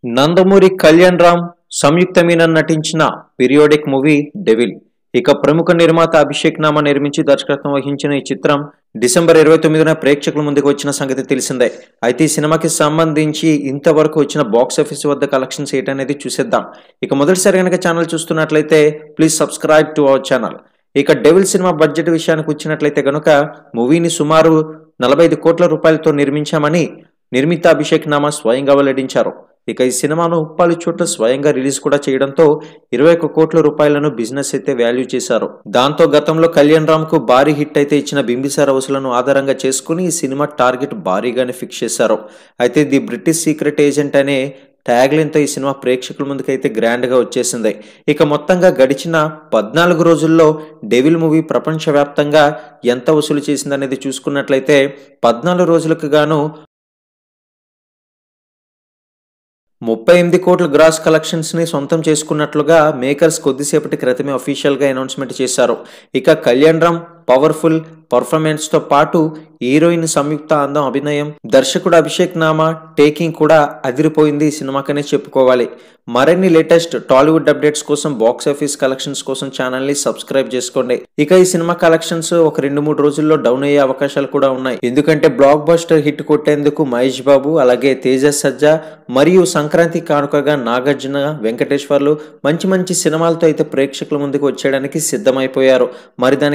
నందమూరి కళ్యాణ్ రామ్ సంయుక్త మీనన్ నటించిన periodic movie devil. ఇక ప్రముఖ నిర్మాత అభిషేక్ నామా నిర్మించి దర్శకత్వం వహించిన ఈ చిత్రం డిసెంబర్ 29న ప్రేక్షకుల ముందుకు వచ్చిన సంగతి తెలిసిందే. అయితే ఈ సినిమాకి సంబంధించి ఇంతవరకు వచ్చిన బాక్సాఫీస్ వద్ద కలెక్షన్స్ ఏంటనేది చూసేద్దాం. ఇక మొదటిసారి కనుక ఛానల్ చూస్తున్నట్లయితే please subscribe to our channel. ఇక డెవిల్ సినిమా బడ్జెట్ విషయానికి వచ్చినట్లయితే గనుక మూవీని సుమారు 45 కోట్ల రూపాయలతో నిర్మించామని నిర్మిత అభిషేక్ నామా స్వయంగా వెల్లడించారు. ఇక ఈ సినిమాను పలు చోట్ల స్వయంగా రిలీజ్ కూడా చేయడంతో 21 కోట్ల రూపాయలను బిజినెస్ అయితే వాల్యూ చేశారు. దాంతో గతంలో కళ్యాణ్ రామ్ కు భారీ హిట్ అయితే ఇచ్చిన బింబిసార వసూలను ఆధారంగా చేసుకుని ఈ సినిమా టార్గెట్ భారీగానే ఫిక్స్ చేశారు. అయితే ది బ్రిటిష్ సీక్రెట్ ఏజెంట్ అనే ట్యాగ్లైన్ తో ఈ సినిమా ప్రేక్షకుల ముందుకైతే గ్రాండ్ గా వచ్చేసింది. ఇక మొత్తంగా గడిచిన 14 రోజుల్లో డెవిల్ మూవీ ప్రపంచవ్యాప్తంగా ఎంత వసూలు చేసిందనేది చూసుకున్నట్లయితే 14 రోజులకు గాను 38 కోట్ల గ్రాస్ కలెక్షన్స్ ని సొంతం చేసుకున్నట్లుగా మేకర్స్ కొద్దిసేపటి క్రితమే అఫీషియల్ గా అనౌన్స్మెంట్ చేశారు. ఇక కళ్యాణ్ రామ్ పవర్ఫుల్ పర్ఫార్మెన్స్ తో పాటు హీరోయిన్ సంయుక్త అందం అభినయం, దర్శకుడు అభిషేక్ నామా టేకింగ్ కూడా అదిరిపోయింది ఈ సినిమాకనే చెప్పుకోవాలి. మరిన్ని లేటెస్ట్ టాలీవుడ్ అప్డేట్స్ కోసం బాక్స్ ఆఫీస్ కలెక్షన్స్ కోసం ఛానల్ ని సబ్స్క్రైబ్ చేసుకోండి. ఇక ఈ సినిమా కలెక్షన్స్ ఒక 2-3 రోజుల్లో డౌన్ అయ్యే అవకాశాలు కూడా ఉన్నాయి. ఎందుకంటే block buster hit కొట్టేందుకు Mahesh Babu అలాగే తేజ సజ్జా మరియు సంక్రాంతి కానుకగా నాగార్జున, వెంకటేశ్వర్లు మంచి మంచి సినిమాలతో అయితే ప్రేక్షకుల ముందుకు వచ్చేయడానికి సిద్ధమైపోయారు. మరి దానికి